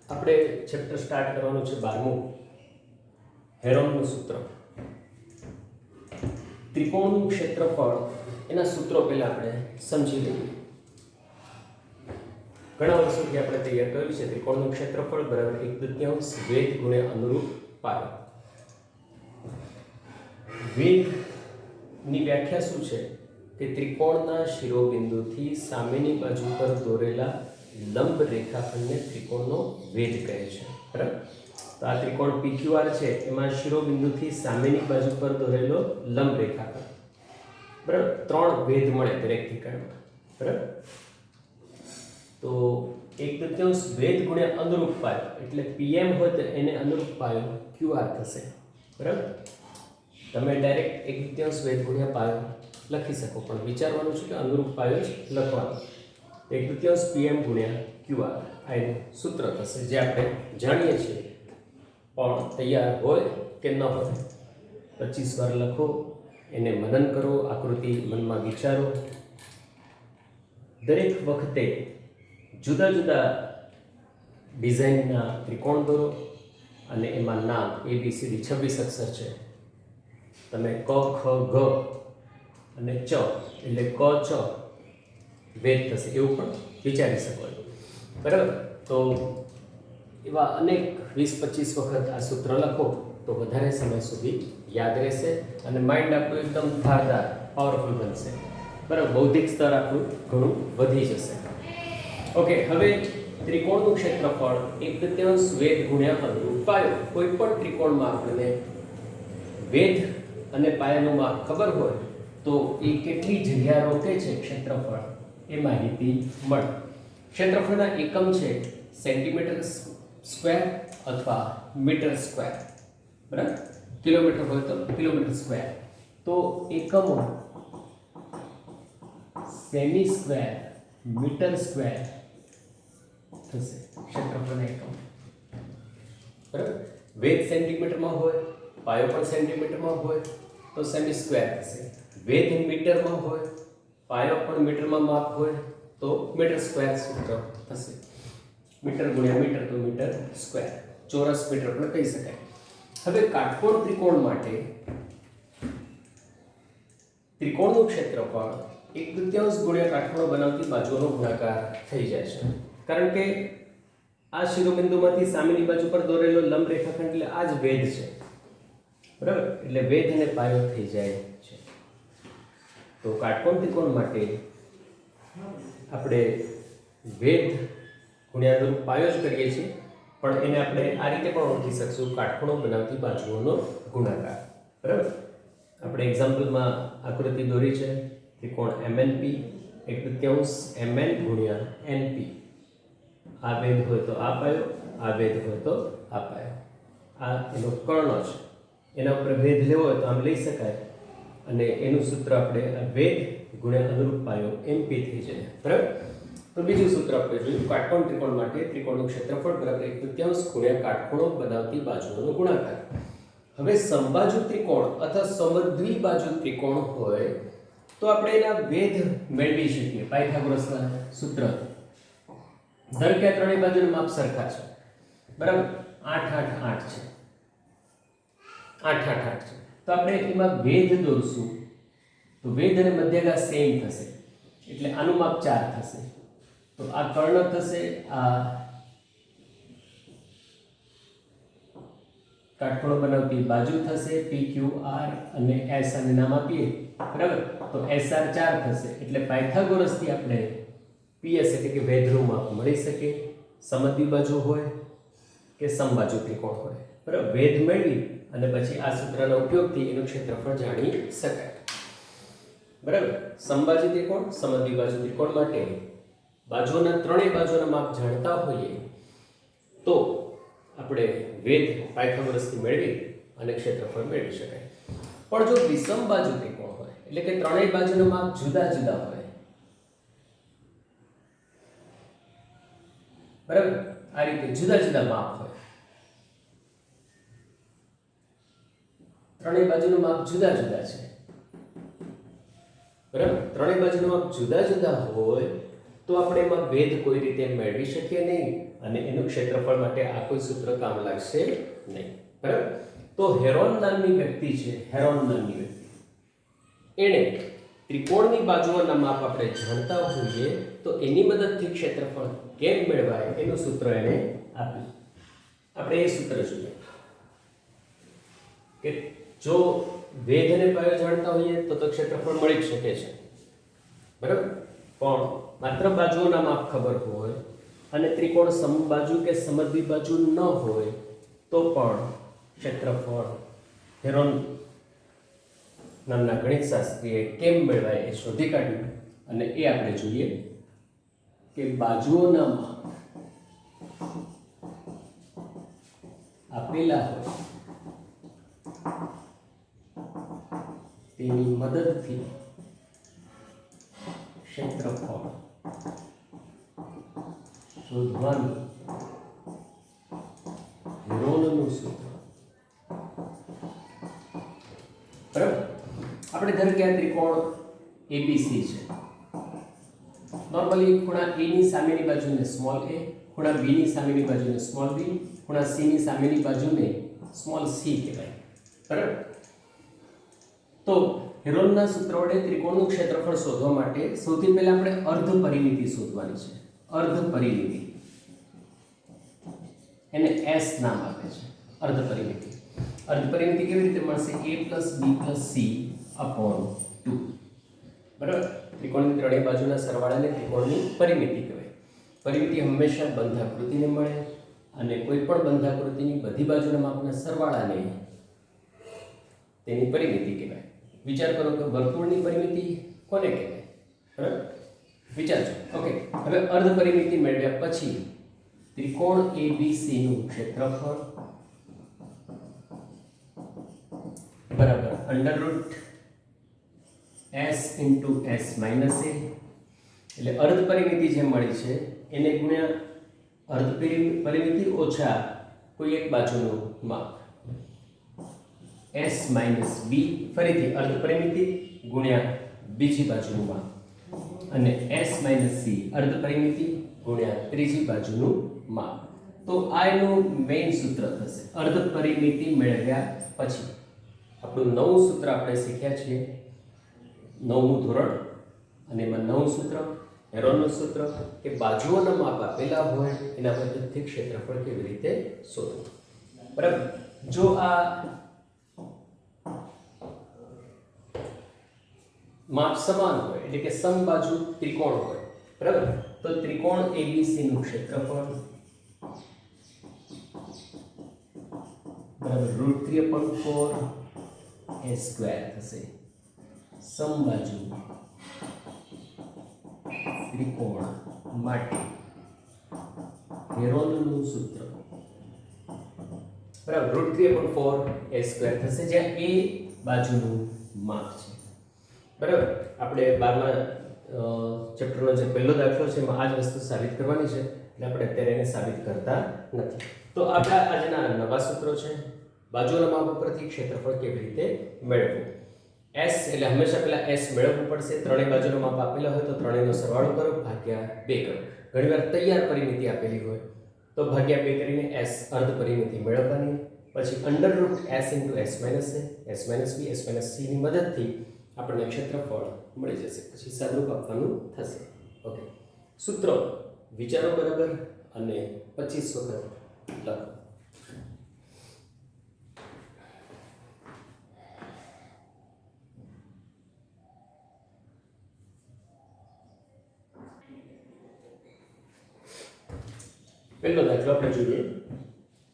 આપણે chapter start કરવાનું છે 12મું હેરોનનું સૂત્ર. ત્રિકોણનું ક્ષેત્રફળ એના સૂત્રો પહેલા આપણે સમજી લઈએ. ઘણા વર્ષોથી આપણે તૈયાર કર્યું છે ત્રિકોણનું ક્ષેત્રફળ બરાબર 1/3 વેધ ગુણ્યા અનુરૂપ પાયો. વેધની વ્યાખ્યા શું છે કે ત્રિકોણના શિરોબિંદુથી સામેની બાજુ પર દોરેલા લંબ રેખાખંડને ત્રિકોણનો વેધ કહે છે. બરાબર, તો આ ત્રિકોણ PQR છે એમાં શિરોબિંદુથી સામેની બાજુ પર દોરેલો લંબ રેખાખંડ, બરાબર, 3 વેધ મળે દરેક ત્રિકોણમાં. બરાબર, તો 1/3 વેધ ગુણ્યા અનુરૂપ પાયો એટલે PM હોય તો એને અનુરૂપ પાયો QR થશે. બરાબર, તમે ડાયરેક્ટ 1/3 વેધ ગુણ્યા પાયો લખી શકો, પણ વિચારવાનું છે કે અનુરૂપ પાયો જ લખવાનો. 1/3 PM ગુણ્યા QR આ એનું સૂત્ર થશે, જે આપણે જાણીએ છીએ. પણ તૈયાર હોય કે ન હોય 25 વાર લખો, એને મનન કરો, આકૃતિ મનમાં વિચારો. દરેક વખતે જુદા જુદા ડિઝાઇનના ત્રિકોણ દોરો અને એમાં નામ ABCD 26 અક્ષર છે. તમે ક ખ ગ અને ચ એટલે ક ચ વેધ થશે એવું પણ વિચારી શકો. બરાબર, તો એવા અનેક 20-25 વખત આ સૂત્ર લખો તો વધારે સમય સુધી યાદ રહેશે અને માઇન્ડ આપણું એકદમ ધારદાર પાવરફુલ બનશે. બરાબર, બૌદ્ધિક સ્તર આપણું ઘણું વધી જશે. ઓકે, હવે ત્રિકોણનું ક્ષેત્રફળ 1/3 વેધ ગુણ્યા અનુરૂપ પાયો. કોઈ પણ ત્રિકોણમાં આપણને વેધ અને પાયાનું માપ ખબર હોય તો એ કેટલી જગ્યા રોકે છે ક્ષેત્રફળ એ માહિતી મળે. ક્ષેત્રફળના એકમ છે સેન્ટીમીટર સ્ક્વેર અથવા મીટર સ્ક્વેર. બરાબર, કિલોમીટર હોય તો કિલોમીટર સ્ક્વેર. તો એકમો સેમી સ્ક્વેર, મીટર સ્ક્વેર થશે ક્ષેત્રફળના એકમ. બરાબર, વેધ સેન્ટીમીટરમાં હોય, પાયો પણ સેન્ટીમીટરમાં હોય તો સેમી સ્ક્વેર થશે. વેધ મીટરમાં હોય, પાયો પણ મીટરમાં માપ હોય તો મીટર સ્ક્વેર સૂત્ર થશે. મીટર ગુણ્યા મીટર તો મીટર સ્ક્વેર, ચોરસ મીટર પણ કહી શકાય. હવે કાટકોણ ત્રિકોણ માટે ત્રિકોણનું ક્ષેત્રફળ 1/3 ગુણ્યા કાટખૂણો બનાવતી બાજુઓનો ગુણાકાર થઈ જાય છે. કારણ કે આ શિરોબિંદુમાંથી સામેની બાજુ પર દોરેલો લંબ રેખાખંડ એટલે આ જ વેધ છે. બરાબર, એટલે વેધ અને પાયો થઈ જાય છે. તો કાટકોણ ત્રિકોણ માટે આપણે વેધ ગુણ્યા અનુરૂપ પાયો જ કરીએ છીએ, પણ એને આપણે આ રીતે પણ ઓળખી શકશું, કાટખૂણો બનાવતી બાજુઓનો ગુણાકાર. બરાબર, આપણે એક્ઝામ્પલમાં આકૃતિ દોરી છે ત્રિકોણ MNP 1/3 MN ગુણ્યા NP. આ વેધ હોય તો આ પાયો, આ વેધ હોય તો આ પાયો. આ એનો કર્ણ છે, એના ઉપર વેધ લેવો હોય તો આમ લઈ શકાય અને એનું સૂત્ર આપણે આ વેધ ગુણ્યા અનુરૂપ પાયો MP થઈ જાય. બરાબર, તો બીજું સૂત્ર આપણે જોયું કાટકોણ ત્રિકોણ માટે ત્રિકોણનું ક્ષેત્રફળ બરાબર 1/3 ગુણ્યા કાટખૂણો બનાવતી બાજુઓનો ગુણાકાર. હવે સમબાજુ ત્રિકોણ અથવા સમદ્વિબાજુ ત્રિકોણ હોય તો આપણે એના વેધ મેળવી શકીએ પાયથાગોરસના સૂત્ર. ધારો કે આ ત્રણેય બાજુના માપ સરખા છે. બરાબર, 8 8 8 છે, 8 8 8 છે, તો આપણે એમાં વેધ દોરશું તો વેધ અને મધ્યગા સેમ થશે એટલે આનું માપ 4 થશે. તો આ કર્ણ થશે, આ કાટખૂણો બનાવતી બાજુ થશે PQR અને S અને નામ આપીએ. બરાબર, તો SR 4 થશે એટલે પાયથાગોરસથી આપણે PS એટલે કે વેધનું માપ મળી શકે, સમદ્વિબાજુ હોય કે સમબાજુ ત્રિકોણ હોય. બરાબર, વેધ મેળવી અને પછી આ સૂત્રના ઉપયોગથી એનું ક્ષેત્રફળ જાણી શકાય. બરાબર, સમબાજુ ત્રિકોણ સમદ્વિબાજુ ત્રિકોણ માટે બાજુઓના ત્રણેય બાજુના માપ જાણતા હોઈએ તો આપણે વેધ પાયથાગોરસથી મેળવી અને ક્ષેત્રફળ મેળવી શકાય. પણ જો વિષમ બાજુ ત્રિકોણ હોય એટલે કે ત્રણેય બાજુના માપ જુદા જુદા હોય, બરાબર, આ રીતે જુદા જુદા માપ હોય, ત્રણેય બાજુનું માપ જુદા જુદા છે. બરાબર, ત્રણેય બાજુનું માપ જુદા જુદા હોય તો આપણે એમાં ભેદ કોઈ રીતે મેળવી શકીએ નહીં અને એનું ક્ષેત્રફળ માટે આ કોઈ સૂત્ર કામ લાગશે નહીં. બરાબર. તો હેરોન નામની વ્યક્તિ છે, હેરોન નામની વ્યક્તિ, એણે ત્રિકોણની બાજુઓના માપ આપણે જાણતા હોઈએ તો એની મદદથી ક્ષેત્રફળ કેમ મેળવાય એનું સૂત્ર એણે આપ્યું. આપણે એ સૂત્ર જોઈએ કે જો વેધ અને પાયો જાણતા હોઈએ તો ક્ષેત્રફળ મળી જ શકે છે. બરાબર. પણ માત્ર બાજુઓના માપ ખબર હોય અને ત્રિકોણ સમબાજુ કે સમદ્વિબાજુ ન હોય તો પણ ક્ષેત્રફળ હેરોન નામના ગણિતશાસ્ત્રીએ કેમ મેળવાય એ શોધી કાઢ્યું. અને એ આપણે જોઈએ કે બાજુઓના માપ આપેલા હોય તેની મદદથી ક્ષેત્રફળ શોધવાનું હેરોનનું સૂત્ર. બરાબર. આપણે ધારો કે આ ત્રિકોણ એબીસી છે. નોર્મલી ખૂણા એ ની સામેની બાજુને સ્મોલ એ, ખૂણા બી ની સામેની બાજુને સ્મોલ બી, ખૂણા સી ની સામેની બાજુને સ્મોલ સી કહેવાય. બરાબર. તો હેરોનના સૂત્ર વડે ત્રિકોણનું ક્ષેત્રફળ શોધવા માટે સૌથી પહેલા આપણે અર્ધ પરિમિતિ શોધવાની છે. અર્ધ પરિમિતિ, એને S નામ આપે છે. અર્ધ પરિમિતિ. અર્ધ પરિમિતિ કેવી રીતે મળશે? a b c upon 2. બરાબર. ત્રિકોણની ત્રણેય બાજુના સરવાળાને ત્રિકોણની પરિમિતિ કહેવાય. પરિમિતિ હંમેશા બંધાકૃતિને મળે અને કોઈ પણ બંધાકૃતિની બધી બાજુના માપના સરવાળાને તેની પરિમિતિ કહેવાય. વિચાર કરો કે વર્તુળની પરિમિતિ કોને કહેવાય? બરાબર. વિચારજો. ઓકે. હવે અર્ધ પરિમિતિ મેળવ્યા પછી ત્રિકોણ ABC નું ક્ષેત્રફળ બરાબર √S * S - a, એટલે અર્ધ પરિમિતિ જે મળી છે એને ગુણ્યા અર્ધ પરિમિતિ ઓછા કોઈ એક બાજુનું માપ S - b, ફરીથી અર્ધ પરિમિતિ ગુણ્યા બીજી બાજુનું માપ અને S - c અર્ધ પરિમિતિ ગુણ્યા ત્રીજી બાજુનું માપ. તો આ એનું મેઇન સૂત્ર થશે. અર્ધ પરિમિતિ મેળવ્યા પછી આપણું નવું સૂત્ર આપણે શીખ્યા છીએ, 9મું ધોરણ, અને એમાં નવું સૂત્ર હેરોનનું સૂત્ર કે બાજુઓના માપ આપેલા હોય એના મદદથી ક્ષેત્રફળ કેવી રીતે શોધવું. બરાબર. જો આ માપ સમાન હોય એટલે કે સમબાજુ ત્રિકોણ હોય, બરાબર, તો ત્રિકોણ ABC નું ક્ષેત્રફળ બરાબર √3/4 a સ્ક્વેર થશે. સમબાજુ ત્રિકોણ માટે હેરોનનું સૂત્ર બરાબર √3/4 a સ્ક્વેર થશે, જ્યાં a બાજુનું માપ છે. બરાબર. આપણે 12મા ચેપ્ટરનો જે પહેલો દાખલો છે એમાં આ જ વસ્તુ સાબિત કરવાની છે એટલે આપણે અત્યારે એને સાબિત કરતા નથી. તો આપણા આજના નવા સૂત્રો છે બાજુના માપ ઉપરથી ક્ષેત્રફળ કેવી રીતે મેળવવું. S એટલે હંમેશા પહેલા S મેળવવું પડશે. ત્રણેય બાજુનો માપ આપેલા હોય તો ત્રણેયનો સરવાળો કરો ભાગ્યા 2 કરો. ઘણીવાર તૈયાર પરિમિતિ આપેલી હોય તો ભાગ્યા 2 કરીને S અર્ધ પરિમિતિ મેળવવાની. પછી √S * S - a, S - b, S - c ની મદદથી આપણને ક્ષેત્રફળ મળી જશે. પછી સાદુરૂપ આપવાનું થશે. ઓકે. સૂત્રો વિચારો બરાબર અને 25 વખત લખો. પહેલો દાખલો આપણે જોઈએ.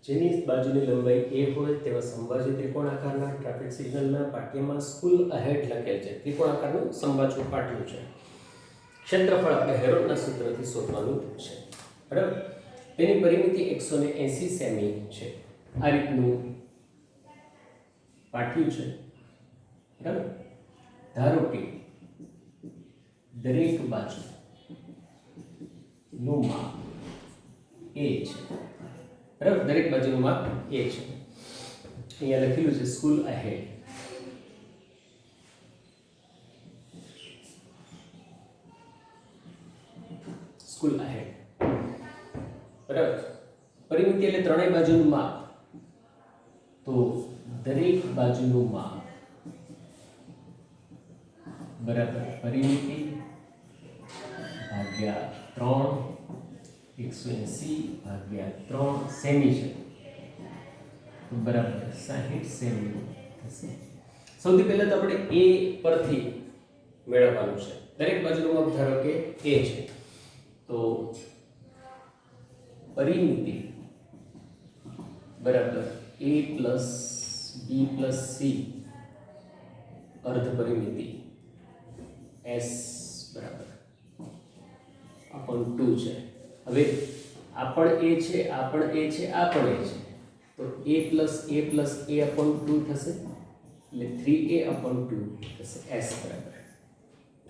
જેની બાજુની લંબાઈ a હોય તેવા સમબાજુ ત્રિકોણાકારના ટ્રાફિક સિગ્નલના પાટિયામાં સ્કૂલ અહેડ લખેલ છે. ત્રિકોણાકારનું સમબાજુ પાટિયું છે. ક્ષેત્રફળ આપણે હેરોનના સૂત્રથી શોધવાનું છે. બરાબર. તેની પરિમિતિ 180 સેમી છે. આ રીતનું પાટિયું છે. બરાબર. ધારો કે દરેક બાજુ નું માપ a છે. બરાબર. દરેક બાજુનું માપ a છે. અહીંયા લખેલું છે સ્કૂલ અહેડ. School ahead. બરાબર. પરિમિતિ એટલે ત્રણેય બાજુનું માપ. તો દરેક બાજુનું માપ બરાબર પરિમિતિ ભાગ્યા 3 180 ભાગ્યા 3 સેમી છે. તો બરાબર 60 સેમી થશે. સૌથી પહેલા તો આપણે a પરથી મેળવવાનું છે. દરેક બાજુનું માપ ધારો કે a છે. તો પરિમિતિ બરાબર a plus b plus c અર્ધ પરિમિતિ s બરાબર આપણ 2 છે. હવે આ પણ a છે, આ પણ a છે, આ પણ a છે. તો a પ્લસ a upon 2 થશે એટલે 3a upon 2 થશે. s બરાબર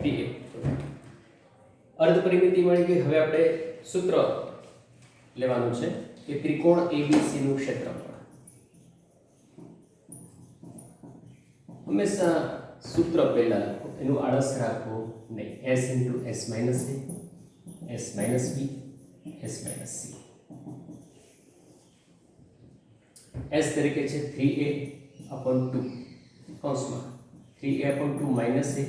3a. અર્ધ પરિમિતિ મળી ગઈ. હવે આપણે સૂત્ર લેવાનું છે કે ત્રિકોણ ABC નું ક્ષેત્રફળ. હંમેશા સૂત્ર પહેલા લખો, એનું આળસ રાખો નહીં. s into s minus a, s minus b, s minus c. s તરીકે છે 3a upon 2 કૌંસમાં 3a upon 2 minus a,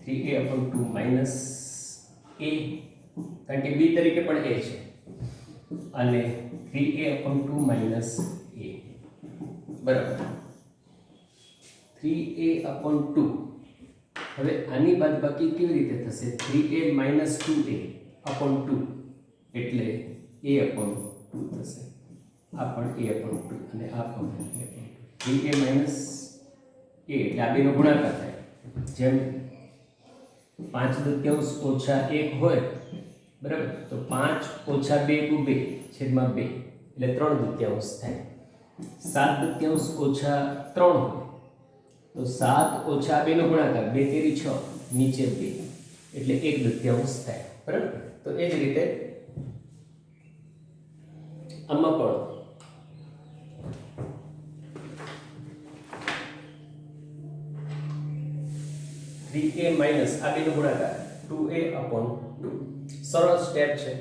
3a upon 2 minus a, કારણ કે b તરીકે પણ a છે, અને 3a upon 2 minus a બરાબર 3a upon 2. હવે આની બાદબાકી કેવી રીતે થશે? 3a minus 2a upon 2 એટલે a upon 2 થશે. આ પણ a upon 2 અને આ પણ a upon 2. 3a minus a એટલે આ બેનો ગુણાકાર થાય. જેમ 5/2 ઓછા 1 હોય બરાબર, તો 5 ઓછા 2 = 2 છેદમાં 2 એટલે 3/2 થાય. 7/2 ઓછા 3 હોય તો 7 ઓછા 2 નો ગુણાકાર 2 તેરી 6 નીચે 2 એટલે 1/2 થાય. બરાબર. તો એ જ રીતે આમાં પણ a માઈનસ આ બેનો ગુણાકાર 2a upon 2. સરળ સ્ટેપ છે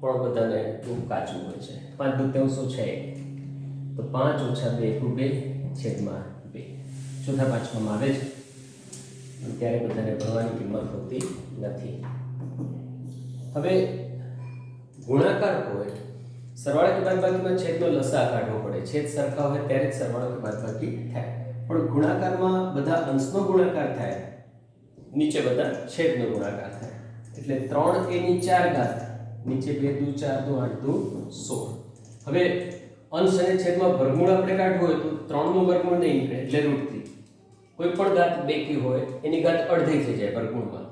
પણ બધાને બહુ કાચું હોય છે. 5/2 ઓછા 1 તો 5 ઓછા 2 = 2 છેદમાં 2. ચોથા પાંચમાં આવે છે ત્યારે બધાને ભણવાની કિંમત હોતી નથી. હવે ગુણાકાર હોય સરવાળા કે બાદબાકીમાં છેદનો લસા કાઢવો પડે. છેદ સરખા હોય ત્યારે જ સરવાળો કે બાદબાકી થાય. પણ ગુણાકારમાં બધા અંશનો ગુણાકાર થાય, નીચે બધા છેદનો ગુણાકાર થાય. એટલે 3a ની 4 ઘાત નીચે 2 × 4 = 8 × 16. હવે અંશ અને છેદમાં વર્ગમૂળ આપણે કાઢવું હોય તો 3 નું વર્ગમૂળ નહીં નીકળે એટલે √3. કોઈ પણ ઘાત બેકી હોય એની ઘાત અડધી થઈ જાય વર્ગમૂળમાં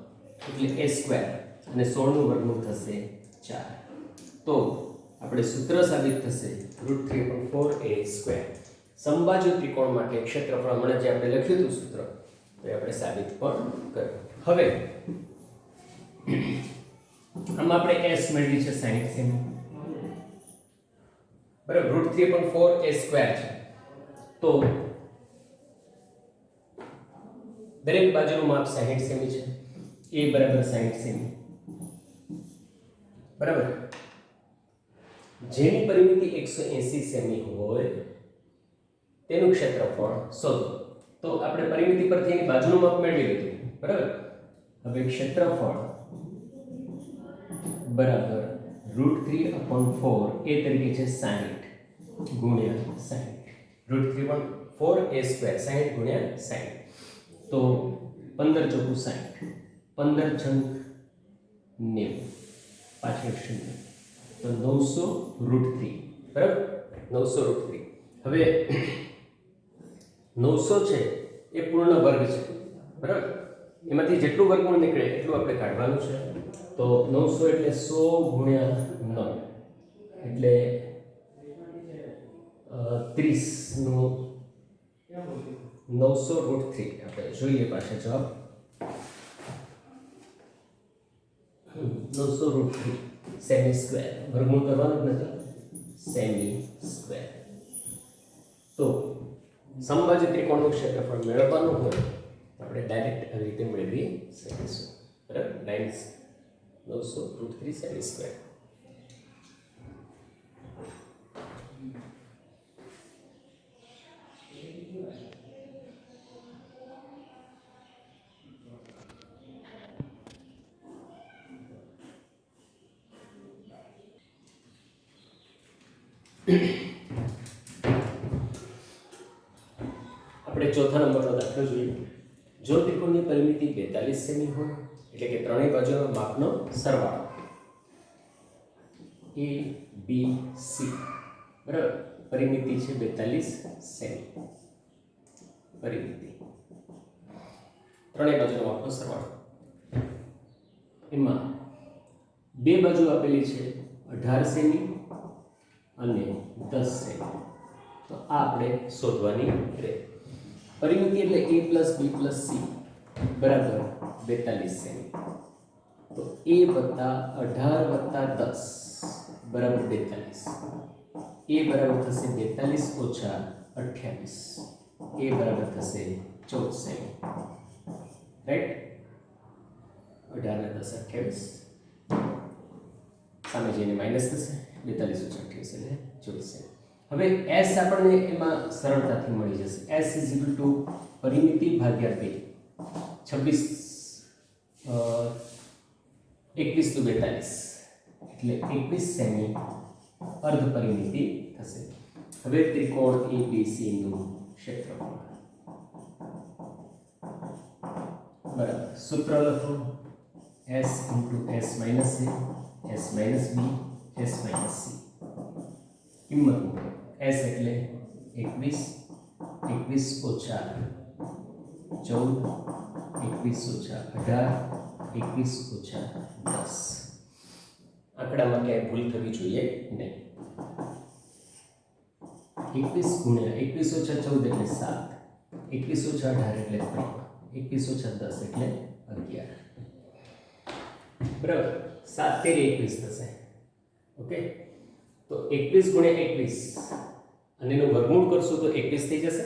એટલે a² અને 16 નું વર્ગમૂળ થશે 4. તો આપણે સૂત્ર સાબિત થશે √3/4a². સમબાજુ ત્રિકોણ માટે ક્ષેત્રફળ હમણાં જે આપણે લખ્યું હતું સૂત્ર તો એ આપણે સાબિત પણ કર્યું. હવે આમાં આપણે s મેળવી છે 60 સેમી બરાબર. √3/4a² છે. તો દરેક બાજુનું માપ 60 સેમી છે. a બરાબર 60 સેમી બરાબર. જેની પરિમિતિ 180 સેમી હોય તેનું ક્ષેત્રફળ શોધો. તો આપણે પરિમિતિ પરથી એની બાજુનું માપ મેળવી લીધું બરાબર. હવે ક્ષેત્રફળ બરાબર √3/4 a તરીકે છે 60 ગુણ્યા 60. √3/4a² 60 ગુણ્યા 60. તો 15 × 4 = 60, 15 × 90 પાછળ 0 તો 900√3 બરાબર. 900√3. હવે 900 છે એ પૂર્ણ વર્ગ છે બરાબર. એમાંથી જેટલું વર્ગમૂળ નીકળે એટલું આપણે કાઢવાનું છે. તો 900 એટલે 100 ગુણ્યા 9 એટલે 30 નું 900√3. આપણે જોઈએ પાછા જવાબ 900√3 સેમી². વર્ગમૂળ કરવાનું જ નથી, સેમી². તો સમબાજુ ત્રિકોણનું ક્ષેત્રફળ મેળવવાનું હોય આપણે ડાયરેક્ટ આવી રીતે મેળવી શકીશું બરાબર. Lines 900√3 semi square. આપણે ચોથા નંબરનો દાખલો જોઈએ. જો ત્રિકોણની પરિમિતિ 42 સેમી હોય એટલે કે ત્રણેય બાજુના માપનો સરવાળો a b c બરાબર, પરિમિતિ છે 42 સેમી, પરિમિતિ ત્રણેય બાજુના માપનો સરવાળો. એમાં બે બાજુ આપેલી છે 18 સેમી અને 10 સેમી. તો આ આપણે શોધવાની રહે. પરિમિતિ એટલે a + b + c બરાબર 42 સેમી. તો a + 18 + 10 બરાબર 42. a બરાબર થશે 42 ઓછા 28. a બરાબર થશે 14 સેમી. રાઈટ? 18 ને 10 28, સામે જઈને માઇનસ થશે. 42 ઓછા 28 એટલે 14 સેમી. હવે s આપણને એમાં સરળતાથી મળી જશે. s = પરિમિતિ ભાગ્યા 2. 21 × 42 એટલે 21 સેમી અર્ધ પરિમિતિ થશે. હવે ત્રિકોણ ABC નું ક્ષેત્રફળ બરાબર, સૂત્ર લખો. s × s - a, s - b, s - c. કિંમત s એટલે 21, 21 ઓછા 14, 21 ઓછા 18, 21 ઓછા 10. આંકડામાં ક્યાંય ભૂલ થવી જોઈએ નહીં. 21 ગુણ્યા 21 ઓછા 14 એટલે 7, 21 ઓછા 18 એટલે 3, 21 ઓછા 10 એટલે 11. બરાબર, 7 તેરી 21 થશે. ઓકે, તો 21 ગુણ્યા 21 અને એનું વર્ગમૂળ કરશું તો 21 થઈ જશે.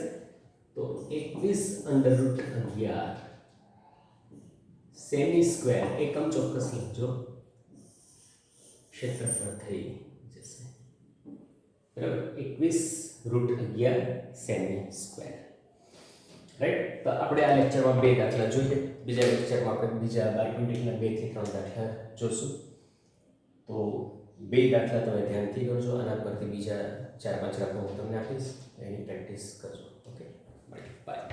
તો 21√11 સેમી સ્ક્વેર, એકમ ચોક્કસ લખજો, ક્ષેત્રફળ થઈ જશે. બરાબર, 21√11 સેમી સ્ક્વેર. રાઈટ? તો આપણે આ લેક્ચરમાં બે દાખલા જોઈએ. બીજા લેક્ચરમાં આપણે બીજા બાયોમેટ્રિકના 2 થી 3 દાખલા જોશું. તો બે દાખલા તમે ધ્યાનથી કરજો. આના પરથી બીજા 4-5 દાખલા હું તમને આપીશ, એની પ્રેક્ટિસ કરજો. Okay, by.